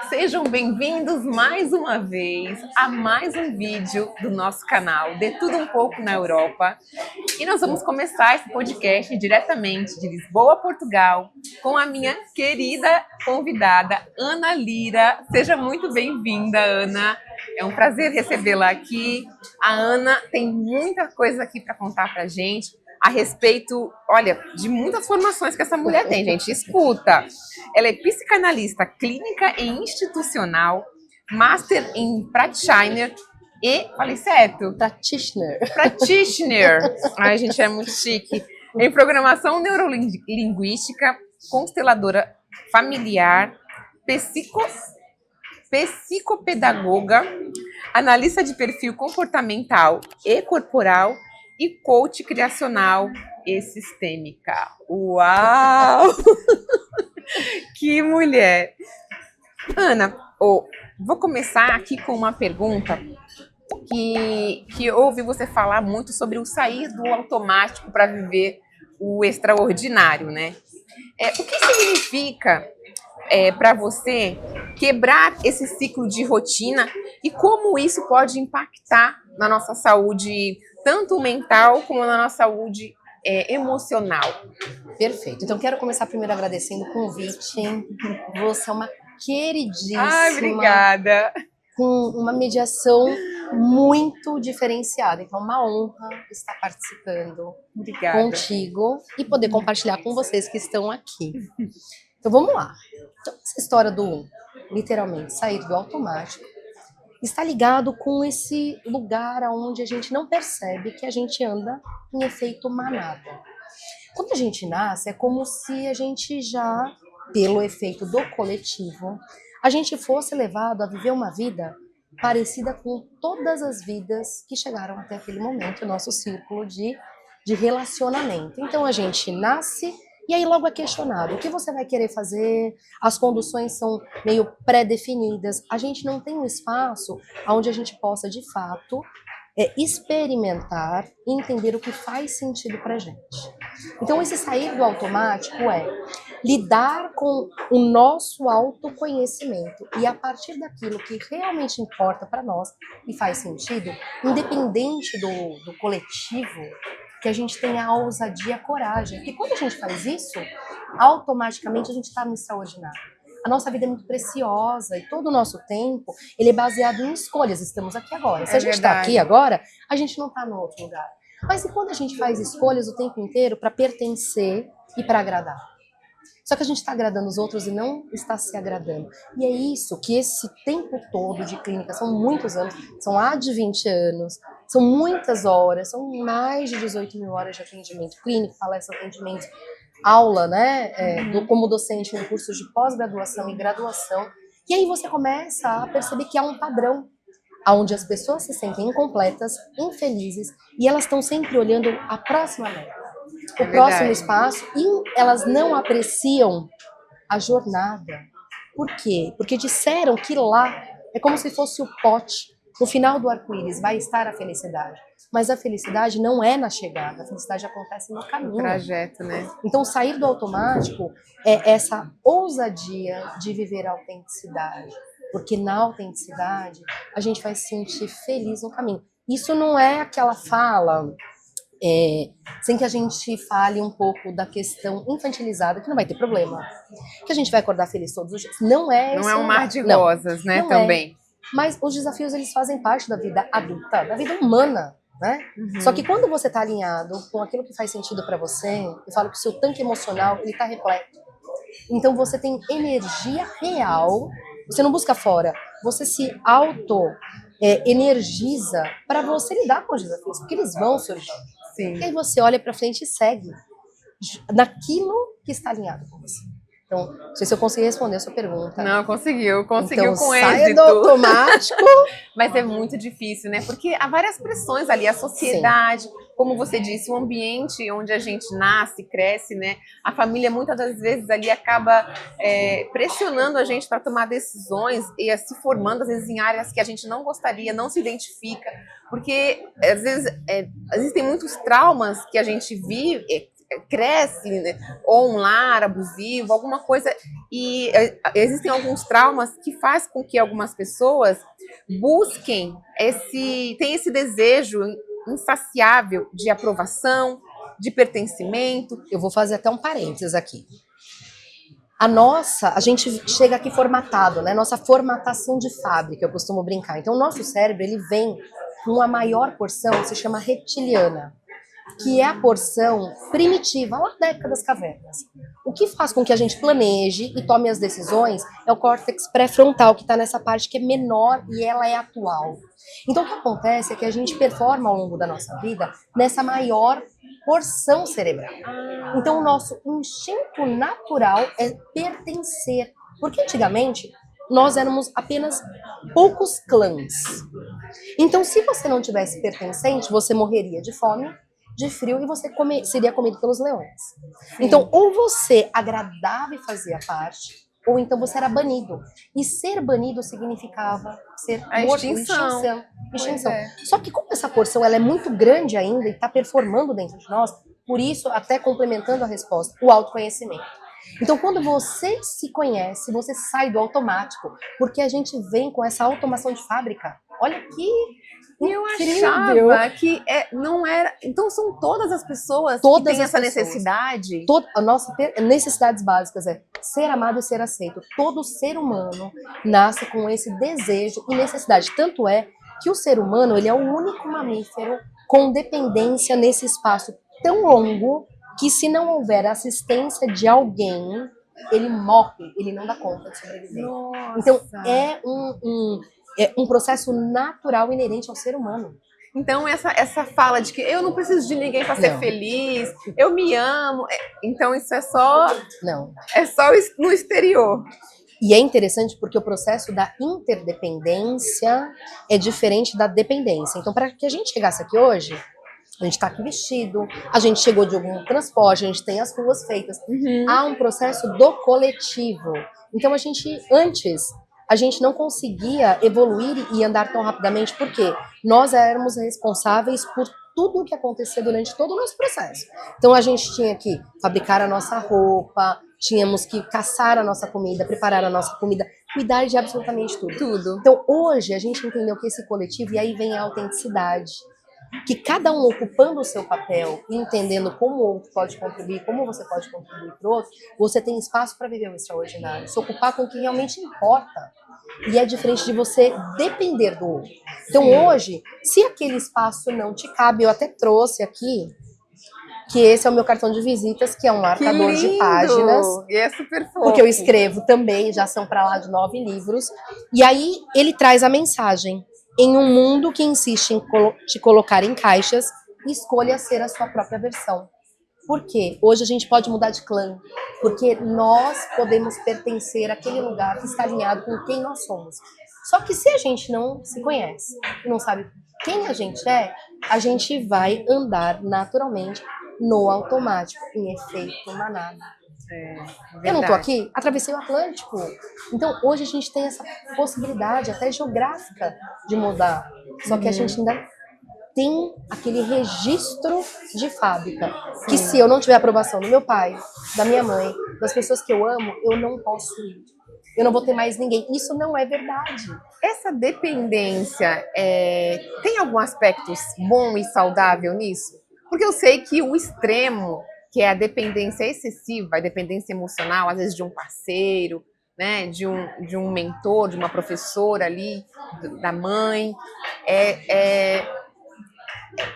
Sejam bem-vindos mais uma vez a mais um vídeo do nosso canal De Tudo Um Pouco na Europa. E nós vamos começar esse podcast diretamente de Lisboa, Portugal, com a minha querida convidada, Ana Lira. Seja muito bem-vinda, Ana. É um prazer recebê-la aqui. A Ana tem muita coisa aqui para contar para a gente a respeito, olha, de muitas formações que essa mulher tem, gente. Escuta, ela é psicanalista clínica e institucional, master em Practitioner e, falei certo? Practitioner. Ai, gente, é muito chique. Em programação neurolinguística, consteladora familiar, psicopedagoga, analista de perfil comportamental e corporal e coach criacional e sistêmica. Uau! Que mulher! Ana, vou começar aqui com uma pergunta que eu ouvi você falar muito sobre o sair do automático para viver o extraordinário, né? O que significa para você quebrar esse ciclo de rotina e como isso pode impactar na nossa saúde, tanto mental como na nossa saúde emocional? Perfeito. Então, quero começar primeiro agradecendo o convite. Você é uma queridíssima. Ai, obrigada. Com uma mediação muito diferenciada. Então, é uma honra estar participando contigo e poder compartilhar com vocês que estão aqui. Então, vamos lá. Então, essa história do, literalmente, sair do automático está ligado com esse lugar onde a gente não percebe que a gente anda em efeito manada. Quando a gente nasce, é como se a gente já, pelo efeito do coletivo, a gente fosse levado a viver uma vida parecida com todas as vidas que chegaram até aquele momento, o nosso círculo de relacionamento. Então a gente nasce e aí logo é questionado, o que você vai querer fazer? As conduções são meio pré-definidas, a gente não tem um espaço onde a gente possa, de fato, experimentar e entender o que faz sentido pra gente. Então esse sair do automático é lidar com o nosso autoconhecimento e a partir daquilo que realmente importa para nós e faz sentido, independente do coletivo, que a gente tenha a ousadia e a coragem. Porque quando a gente faz isso, automaticamente a gente está no extraordinário. A nossa vida é muito preciosa e todo o nosso tempo ele é baseado em escolhas. Estamos aqui agora. Se a gente está aqui agora, a gente não está no outro lugar. Mas e quando a gente faz escolhas o tempo inteiro para pertencer e para agradar? Só que a gente está agradando os outros e não está se agradando. E é isso que esse tempo todo de clínica, são muitos anos, são há de 20 anos, são muitas horas, são mais de 18 mil horas de atendimento clínico, palestra, atendimento, aula, né, como docente em cursos de pós-graduação e graduação. E aí você começa a perceber que há um padrão, onde as pessoas se sentem incompletas, infelizes, e elas estão sempre olhando a próxima meta, o próximo espaço, e elas não apreciam a jornada. Por quê? Porque disseram que lá é como se fosse o pote, no final do arco-íris vai estar a felicidade. Mas a felicidade não é na chegada, a felicidade acontece no caminho. No trajeto, né? Então, sair do automático é essa ousadia de viver a autenticidade. Porque na autenticidade, a gente vai se sentir feliz no caminho. Isso não é aquela fala, sem que a gente fale um pouco da questão infantilizada, que não vai ter problema. Que a gente vai acordar feliz todos os dias. Não é Não é um mar de rosas, né, também. Mas os desafios, eles fazem parte da vida adulta, da vida humana, né? Só que quando você está alinhado com aquilo que faz sentido para você, eu falo que o seu tanque emocional, ele está repleto. Então você tem energia real, você não busca fora, você se energiza para você lidar com os desafios, porque eles vão surgir. Sim. E aí você olha para frente e segue naquilo que está alinhado com você. Então, não sei se eu consegui responder a sua pergunta. Não, conseguiu então, com saia êxito. Do automático. Mas é muito difícil, né? Porque há várias pressões ali, a sociedade, sim, como você disse, o ambiente onde a gente nasce, cresce, né? A família muitas das vezes ali acaba pressionando a gente para tomar decisões e se formando às vezes em áreas que a gente não gostaria, não se identifica, porque às vezes existem muitos traumas que a gente vive, cresce, né, ou um lar abusivo, alguma coisa, e existem alguns traumas que faz com que algumas pessoas busquem tem esse desejo insaciável de aprovação, de pertencimento. Eu vou fazer até um parênteses aqui. A gente chega aqui formatado, né? Nossa formatação de fábrica, eu costumo brincar. Então, o nosso cérebro, ele vem com uma maior porção, se chama reptiliana, que é a porção primitiva, lá da época das cavernas. O que faz com que a gente planeje e tome as decisões é o córtex pré-frontal, que está nessa parte que é menor e ela é atual. Então, o que acontece é que a gente performa ao longo da nossa vida nessa maior porção cerebral. Então, o nosso instinto natural é pertencer. Porque antigamente, nós éramos apenas poucos clãs. Então, se você não tivesse pertencente, você morreria de fome, de frio, e você seria comido pelos leões. Sim. Então, ou você agradava e fazia parte, ou então você era banido. E ser banido significava ser morto, extinção. Só que como essa porção ela é muito grande ainda e está performando dentro de nós, por isso, até complementando a resposta, o autoconhecimento. Então, quando você se conhece, você sai do automático, porque a gente vem com essa automação de fábrica. Olha que eu achava que não era. Então, são todas as pessoas que têm essa necessidade? A nossa necessidades básicas é ser amado e ser aceito. Todo ser humano nasce com esse desejo e necessidade. Tanto é que o ser humano ele é o único mamífero com dependência nesse espaço tão longo que, se não houver assistência de alguém, ele morre, ele não dá conta de sobreviver. Nossa. Então, é um processo natural inerente ao ser humano. Então, essa fala de que eu não preciso de ninguém para ser feliz, eu me amo, então isso é só... Não. É só no exterior. E é interessante porque o processo da interdependência é diferente da dependência. Então, para que a gente chegasse aqui hoje, a gente está aqui vestido, a gente chegou de algum transporte, a gente tem as ruas feitas. Há um processo do coletivo. Então, antes, a gente não conseguia evoluir e andar tão rapidamente, porque nós éramos responsáveis por tudo o que acontecia durante todo o nosso processo. Então, a gente tinha que fabricar a nossa roupa, tínhamos que caçar a nossa comida, preparar a nossa comida, cuidar de absolutamente tudo. Então, hoje, a gente entendeu que esse coletivo, e aí vem a autenticidade, que cada um ocupando o seu papel e entendendo como o outro pode contribuir, como você pode contribuir para o outro, você tem espaço para viver o extraordinário, se ocupar com o que realmente importa. E é diferente de você depender do outro. Então, hoje, se aquele espaço não te cabe, eu até trouxe aqui, que esse é o meu cartão de visitas, que é um marcador de páginas. E é super fofo. Porque eu escrevo também, já são para lá de 9 livros. E aí, ele traz a mensagem: em um mundo que insiste em te colocar em caixas, escolha ser a sua própria versão. Por quê? Hoje a gente pode mudar de clã, porque nós podemos pertencer àquele lugar que está alinhado com quem nós somos. Só que se a gente não se conhece e não sabe quem a gente vai andar naturalmente no automático, em efeito manada. Eu não tô aqui, atravessei o Atlântico. Então, hoje a gente tem essa possibilidade, até geográfica, de mudar. Só que a gente ainda tem aquele registro de fábrica. Que se eu não tiver aprovação do meu pai, da minha mãe, das pessoas que eu amo, eu não posso ir. Eu não vou ter mais ninguém. Isso não é verdade. Essa dependência, tem algum aspecto bom e saudável nisso? Porque eu sei que o extremo, que é a dependência excessiva, a dependência emocional, às vezes de um parceiro, né, de um mentor, de uma professora ali, da mãe, é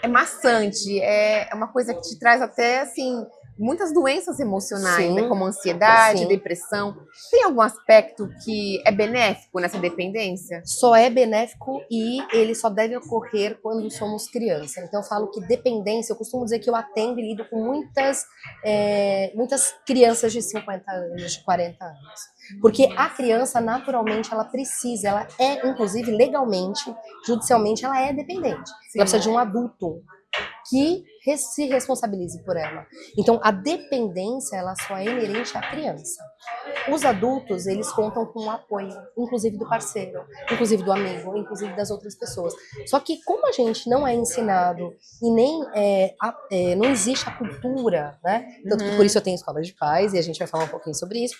maçante, é uma coisa que te traz até, assim, muitas doenças emocionais, né, como ansiedade, depressão. Tem algum aspecto que é benéfico nessa dependência? Só é benéfico e ele só deve ocorrer quando somos criança. Então eu falo que dependência, eu costumo dizer que eu atendo e lido com muitas crianças de 50 anos, de 40 anos. Porque a criança, naturalmente, ela inclusive legalmente, judicialmente, ela é dependente. Ela precisa de um adulto que se responsabilize por ela. Então, a dependência, ela só é inerente à criança. Os adultos, eles contam com o apoio, inclusive do parceiro, inclusive do amigo, inclusive das outras pessoas. Só que como a gente não é ensinado e nem não existe a cultura, né? Tanto que por isso eu tenho escola de pais, e a gente vai falar um pouquinho sobre isso,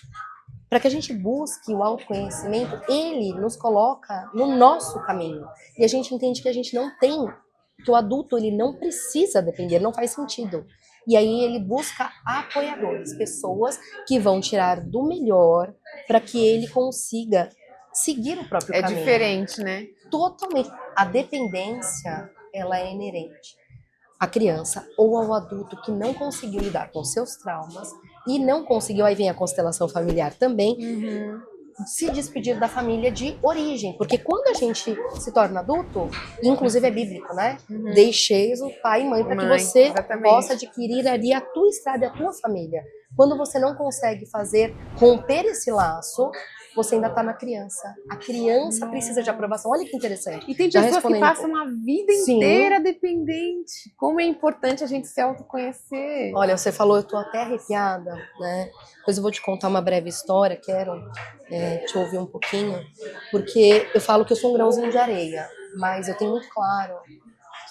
para que a gente busque o autoconhecimento, ele nos coloca no nosso caminho. E a gente entende que a gente não tem, que o adulto ele não precisa depender, não faz sentido. E aí ele busca apoiadores, pessoas que vão tirar do melhor para que ele consiga seguir o próprio caminho. É diferente, né? Totalmente. A dependência, ela é inerente à criança ou ao adulto que não conseguiu lidar com seus traumas e não conseguiu, aí vem a constelação familiar também, se despedir da família de origem. Porque quando a gente se torna adulto, inclusive é bíblico, né? Deixeis o pai e mãe para que você possa adquirir ali a tua estrada e a tua família. Quando você não consegue romper esse laço, você ainda está na criança. A criança precisa de aprovação. Olha que interessante. E tem pessoas que passam a vida inteira dependente. Como é importante a gente se autoconhecer. Olha, você falou, eu tô até arrepiada, né? Depois eu vou te contar uma breve história, quero te ouvir um pouquinho, porque eu falo que eu sou um grãozinho de areia, mas eu tenho muito claro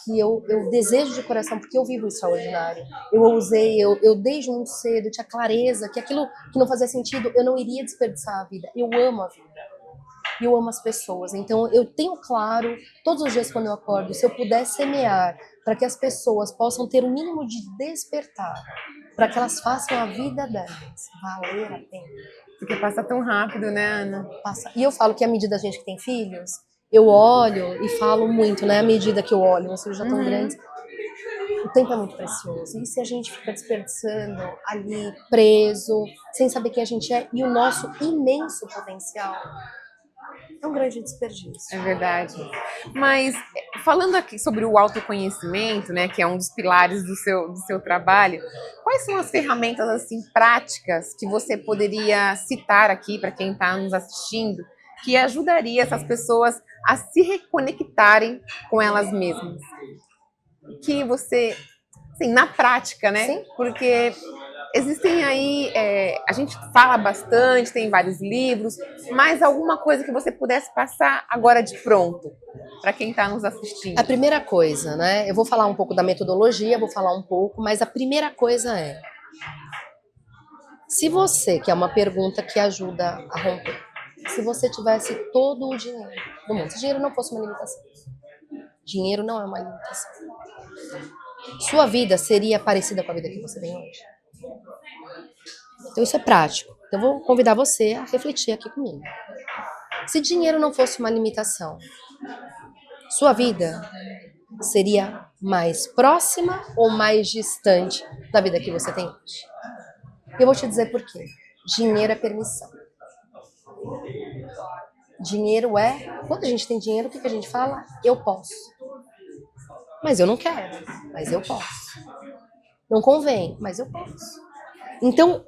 que eu desejo de coração, porque eu vivo o extraordinário. Eu desde muito cedo tinha clareza que aquilo que não fazia sentido, eu não iria desperdiçar a vida. Eu amo a vida. E eu amo as pessoas. Então eu tenho claro, todos os dias quando eu acordo, se eu puder semear para que as pessoas possam ter o mínimo de despertar, para que elas façam a vida delas valer a pena. Porque passa tão rápido, né, Ana? Passa. E eu falo que à medida da gente que tem filhos, eu olho e falo muito, né? À medida que eu olho, meus filhos já estão grandes, o tempo é muito precioso. E se a gente fica desperdiçando ali, preso, sem saber quem a gente é, e o nosso imenso potencial, é um grande desperdício. É verdade. Mas, falando aqui sobre o autoconhecimento, né, que é um dos pilares do seu trabalho, quais são as ferramentas, assim, práticas que você poderia citar aqui para quem está nos assistindo, que ajudaria essas pessoas a se reconectarem com elas mesmas? Que você, assim, na prática, né? Sim. Porque existem aí, a gente fala bastante, tem vários livros, mas alguma coisa que você pudesse passar agora de pronto, para quem está nos assistindo? A primeira coisa, né? Eu vou falar um pouco da metodologia, vou falar um pouco, mas a primeira coisa é: se você, que é uma pergunta que ajuda a romper, se você tivesse todo o dinheiro do mundo, se dinheiro não fosse uma limitação, dinheiro não é uma limitação, sua vida seria parecida com a vida que você tem hoje? Então isso é prático. Então eu vou convidar você a refletir aqui comigo. Se dinheiro não fosse uma limitação, sua vida seria mais próxima ou mais distante da vida que você tem hoje? Eu vou te dizer por quê. Dinheiro é permissão. Dinheiro quando a gente tem dinheiro, o que a gente fala? Eu posso. Mas eu não quero, mas eu posso. Não convém, mas eu posso. Então,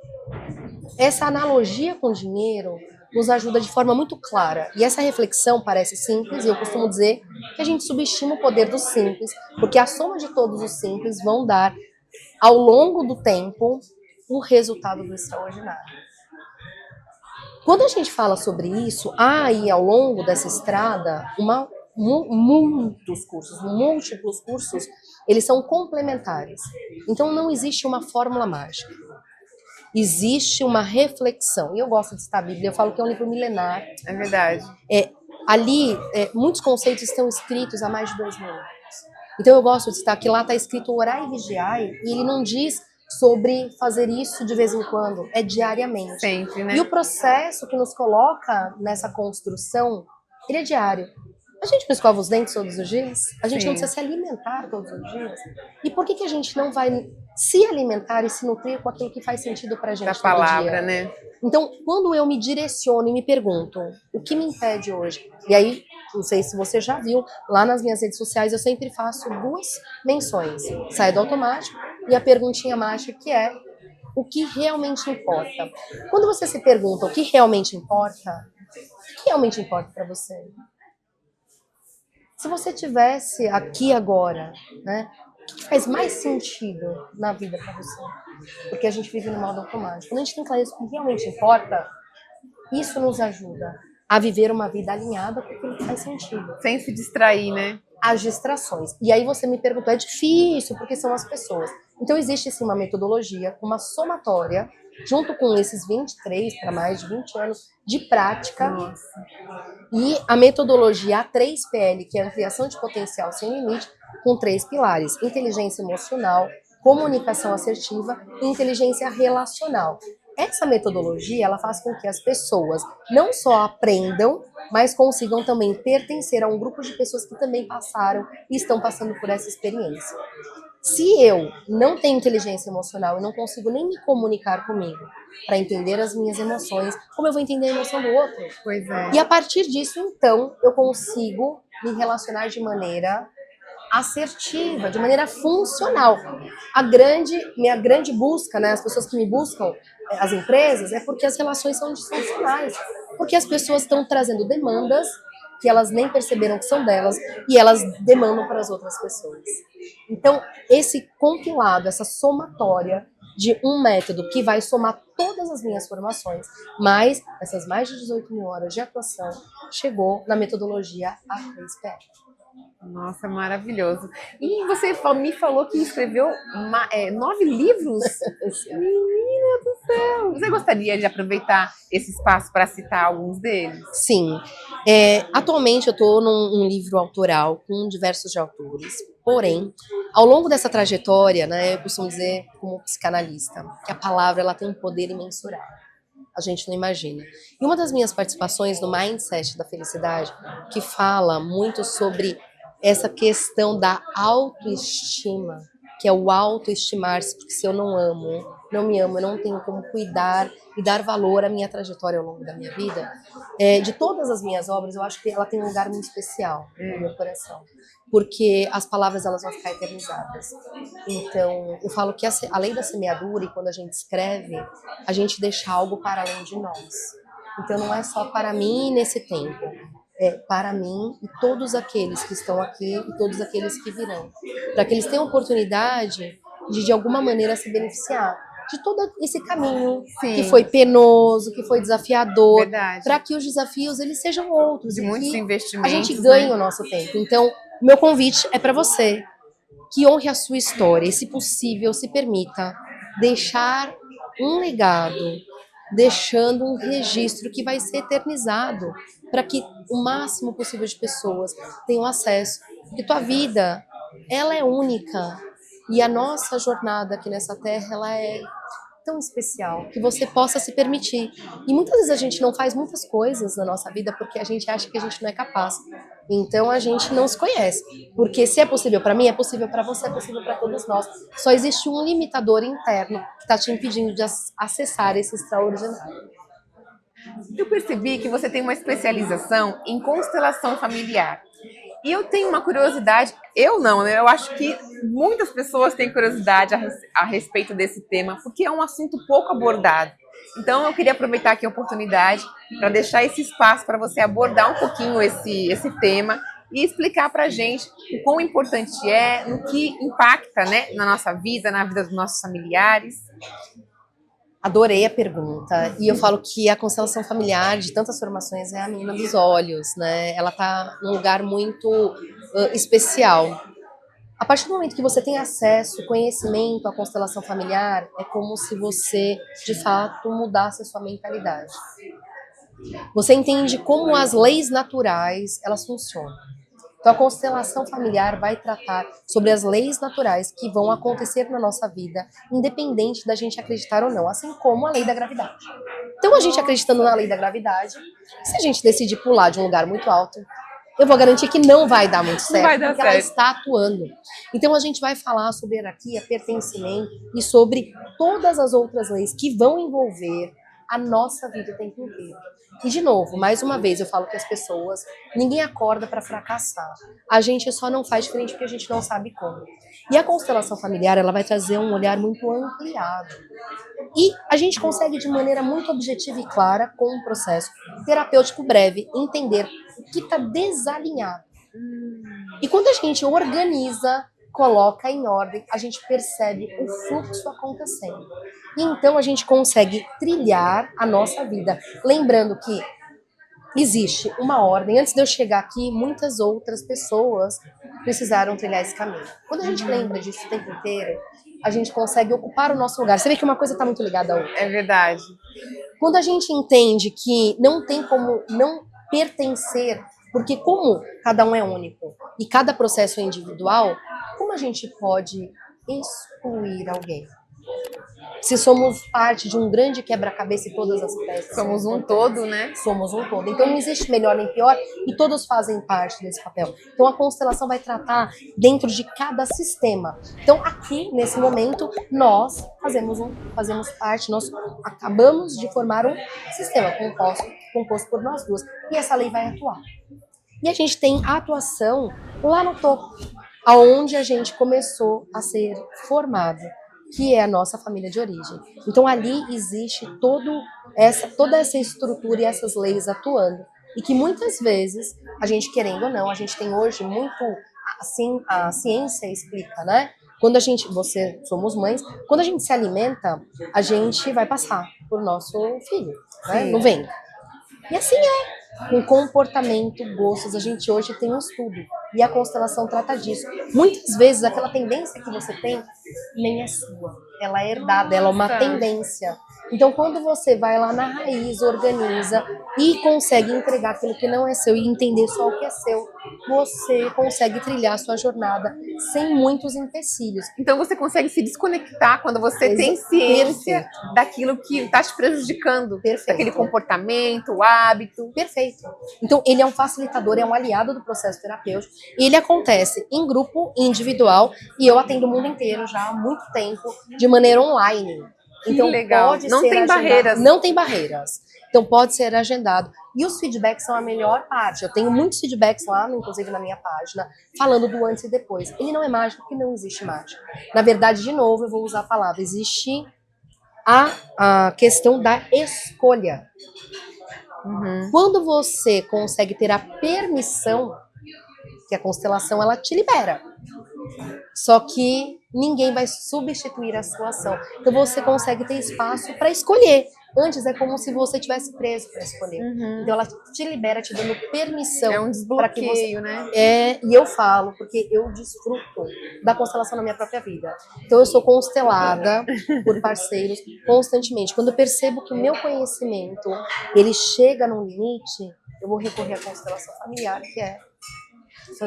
essa analogia com o dinheiro nos ajuda de forma muito clara. E essa reflexão parece simples, e eu costumo dizer que a gente subestima o poder do simples, porque a soma de todos os simples vão dar, ao longo do tempo, o resultado do extraordinário. Quando a gente fala sobre isso, há aí ao longo dessa estrada muitos cursos, múltiplos cursos, eles são complementares. Então não existe uma fórmula mágica. Existe uma reflexão. E eu gosto de citar a Bíblia, eu falo que é um livro milenar. É verdade. Ali, muitos conceitos estão escritos há mais de 2000 anos. Então eu gosto de citar que lá está escrito orai e vigiai, e ele não diz sobre fazer isso de vez em quando, é diariamente. Sempre, né? E o processo que nos coloca nessa construção, ele é diário. A gente não escova os dentes todos os dias? A gente não precisa se alimentar todos os dias? E por que a gente não vai se alimentar e se nutrir com aquilo que faz sentido pra gente da todo palavra, dia? né? Então, quando eu me direciono e me pergunto o que me impede hoje, e aí, não sei se você já viu, lá nas minhas redes sociais eu sempre faço 2 menções. Sai do automático e a perguntinha mágica, que é o que realmente importa. Quando você se pergunta o que realmente importa para você? Se você tivesse aqui agora, né, O que faz mais sentido na vida para você? Porque a gente vive no modo automático. Quando a gente tem clareza do que realmente importa, isso nos ajuda a viver uma vida alinhada com aquilo que faz sentido. Sem se distrair, né? As distrações. E aí você me perguntou, é difícil, porque são as pessoas. Então existe sim uma metodologia, uma somatória, junto com esses 23 para mais de 20 anos de prática. Nossa. E a metodologia A3PL, que é a ampliação de potencial sem limite, com 3 pilares: inteligência emocional, comunicação assertiva e inteligência relacional. Essa metodologia, ela faz com que as pessoas não só aprendam, mas consigam também pertencer a um grupo de pessoas que também passaram e estão passando por essa experiência. Se eu não tenho inteligência emocional e não consigo nem me comunicar comigo para entender as minhas emoções, como eu vou entender a emoção do outro? Pois é. E a partir disso, então, eu consigo me relacionar de maneira assertiva, de maneira funcional. Minha grande busca, né, as pessoas que me buscam, as empresas, é porque as relações são disfuncionais. Porque as pessoas estão trazendo demandas que elas nem perceberam que são delas e elas demandam para as outras pessoas. Então, esse compilado, essa somatória de um método que vai somar todas as minhas formações, mais essas mais de 18 mil horas de atuação, chegou na metodologia A3PL. Nossa, maravilhoso. E você me falou que escreveu 9 livros? Menina do céu! Você gostaria de aproveitar esse espaço para citar alguns deles? Sim. Atualmente eu estou num livro autoral com diversos de autores, porém, ao longo dessa trajetória, né, eu costumo dizer, como psicanalista, que a palavra ela tem um poder imensurável. A gente não imagina. E uma das minhas participações no Mindset da Felicidade, que fala muito sobre essa questão da autoestima, que é o autoestimar-se, porque se eu não me amo, eu não tenho como cuidar e dar valor à minha trajetória ao longo da minha vida. De todas as minhas obras, eu acho que ela tem um lugar muito especial no meu coração, porque as palavras elas vão ficar eternizadas. Então, eu falo que a lei da semeadura, e quando a gente escreve, a gente deixa algo para além de nós. Então, não é só para mim nesse tempo, é para mim e todos aqueles que estão aqui e todos aqueles que virão, para que eles tenham oportunidade de alguma maneira se beneficiar de todo esse caminho. Sim. Que foi penoso, que foi desafiador, Verdade. para que os desafios eles sejam outros De e muitos que investimentos, a gente ganhe, né? o nosso tempo. Então, o meu convite é para você que honre a sua história e, se possível, se permita deixar um legado, deixando um registro que vai ser eternizado, para que o máximo possível de pessoas tenham acesso. Porque tua vida, ela é única. E a nossa jornada aqui nessa terra, ela é tão especial, que você possa se permitir. E muitas vezes a gente não faz muitas coisas na nossa vida porque a gente acha que a gente não é capaz. Então a gente não se conhece. Porque se é possível para mim, é possível para você, é possível para todos nós. Só existe um limitador interno que está te impedindo de acessar esse extraordinário. Eu percebi que você tem uma especialização em constelação familiar. E eu tenho uma curiosidade, eu não, né? Eu acho que muitas pessoas têm curiosidade a respeito desse tema, porque é um assunto pouco abordado. Então eu queria aproveitar aqui a oportunidade para deixar esse espaço para você abordar um pouquinho esse tema e explicar para a gente o quão importante é, no que impacta, né, na nossa vida, na vida dos nossos familiares. Adorei a pergunta. E eu falo que a constelação familiar de tantas formações é a menina dos olhos, né? Ela tá num lugar muito especial. A partir do momento que você tem acesso, conhecimento à constelação familiar, é como se você, de fato, mudasse a sua mentalidade. Você entende como as leis naturais, elas funcionam. Então, a constelação familiar vai tratar sobre as leis naturais que vão acontecer na nossa vida, independente da gente acreditar ou não, assim como a lei da gravidade. Então, a gente acreditando na lei da gravidade, se a gente decidir pular de um lugar muito alto, eu vou garantir que não vai dar muito certo, porque ela está atuando. Então, a gente vai falar sobre hierarquia, pertencimento e sobre todas as outras leis que vão envolver a nossa vida o tempo inteiro. E, de novo, mais uma vez, eu falo que as pessoas, ninguém acorda para fracassar. A gente só não faz diferente porque a gente não sabe como. E a constelação familiar, ela vai trazer um olhar muito ampliado. E a gente consegue, de maneira muito objetiva e clara, com um processo terapêutico breve, entender o que está desalinhado. E quando a gente organiza coloca em ordem, a gente percebe o fluxo acontecendo. E então a gente consegue trilhar a nossa vida. Lembrando que existe uma ordem. Antes de eu chegar aqui, muitas outras pessoas precisaram trilhar esse caminho. Quando a gente lembra disso o tempo inteiro, a gente consegue ocupar o nosso lugar. Você vê que uma coisa está muito ligada à outra. É verdade. Quando a gente entende que não tem como não pertencer, porque como cada um é único e cada processo é individual, como a gente pode excluir alguém? Se somos parte de um grande quebra-cabeça e todas as peças Somos um todo, né? Somos um todo. Então não existe melhor nem pior e todos fazem parte desse papel. Então a constelação vai tratar dentro de cada sistema. Então aqui, nesse momento, nós fazemos parte, nós acabamos de formar um sistema composto por nós duas. E essa lei vai atuar. E a gente tem a atuação lá no topo, aonde a gente começou a ser formado, que é a nossa família de origem. Então ali existe toda essa estrutura e essas leis atuando. E que muitas vezes, a gente querendo ou não, a gente tem hoje muito, assim, a ciência explica, né? Quando somos mães, quando a gente se alimenta, a gente vai passar por nosso filho, né? No ventre. E assim é. Com comportamento, gostos, a gente hoje tem um estudo. E a constelação trata disso. Muitas vezes, aquela tendência que você tem nem é sua. Ela é herdada, ela é uma tendência. Então, quando você vai lá na raiz, organiza e consegue entregar aquilo que não é seu e entender só o que é seu, você consegue trilhar a sua jornada sem muitos empecilhos. Então você consegue se desconectar quando você tem ciência daquilo que está te prejudicando. Aquele comportamento, o hábito. Perfeito. Então ele é um facilitador, é um aliado do processo terapêutico. E ele acontece em grupo, individual, e eu atendo o mundo inteiro já há muito tempo, de maneira online. Então, que legal. Pode não ser tem agendado. barreiras. Não tem barreiras. Então pode ser agendado. E os feedbacks são a melhor parte. Eu tenho muitos feedbacks lá, inclusive na minha página, falando do antes e depois. Ele não é mágico porque não existe mágica. Na verdade, de novo, eu vou usar a palavra. Existe a questão da escolha. Quando você consegue ter a permissão, que a constelação ela te libera. Só que ninguém vai substituir a sua ação. Então você consegue ter espaço para escolher. Antes é como se você tivesse preso para escolher. Então ela te libera, te dando permissão. É um desbloqueio, né? E eu falo, porque eu desfruto da constelação na minha própria vida. Então eu sou constelada por parceiros constantemente. Quando eu percebo que o meu conhecimento ele chega num limite, eu vou recorrer à constelação familiar, que é...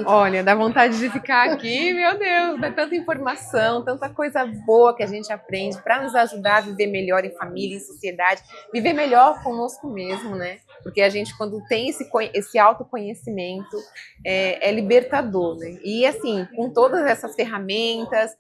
Olha, dá vontade de ficar aqui, meu Deus, dá tanta informação, tanta coisa boa que a gente aprende para nos ajudar a viver melhor em família, em sociedade, viver melhor conosco mesmo, né? Porque a gente, quando tem esse autoconhecimento, é libertador, né? E assim, com todas essas ferramentas,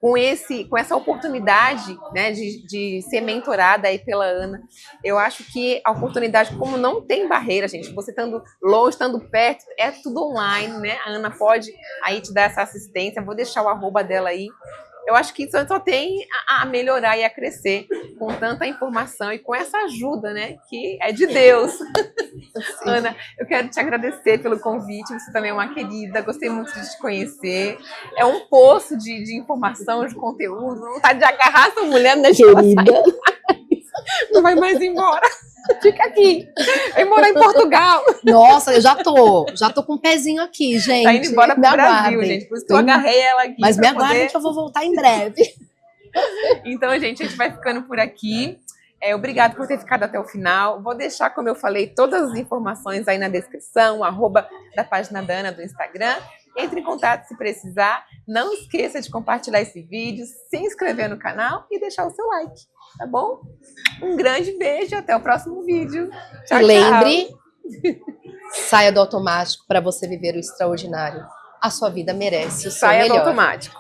com essa oportunidade, né, de ser mentorada aí pela Ana, eu acho que a oportunidade, como não tem barreira, gente, você estando longe, estando perto, é tudo online, né? A Ana pode aí te dar essa assistência, vou deixar o @, dela aí. Eu acho que isso só tem a melhorar e a crescer com tanta informação e com essa ajuda, né, que é de Deus. Ana, eu quero te agradecer pelo convite, você também é uma querida, gostei muito de te conhecer. É um poço de informação, de conteúdo, vontade de agarrar essa mulher, não deixa ela sair. Não vai mais embora. Fica aqui. Vai morar em Portugal. Nossa, eu já tô com um pezinho aqui, gente. Tá indo embora pro Brasil, gente. Por isso que eu agarrei ela aqui. Mas me aguardem que eu vou voltar em breve. Então, gente, a gente vai ficando por aqui. Obrigado por ter ficado até o final. Vou deixar, como eu falei, todas as informações aí na descrição, @ da página da Ana do Instagram. Entre em contato se precisar. Não esqueça de compartilhar esse vídeo, se inscrever no canal e deixar o seu like, tá bom? Um grande beijo, até o próximo vídeo. Tchau, Lembre, tchau. Saia do automático para você viver o extraordinário. A sua vida merece o seu Saia melhor. do automático.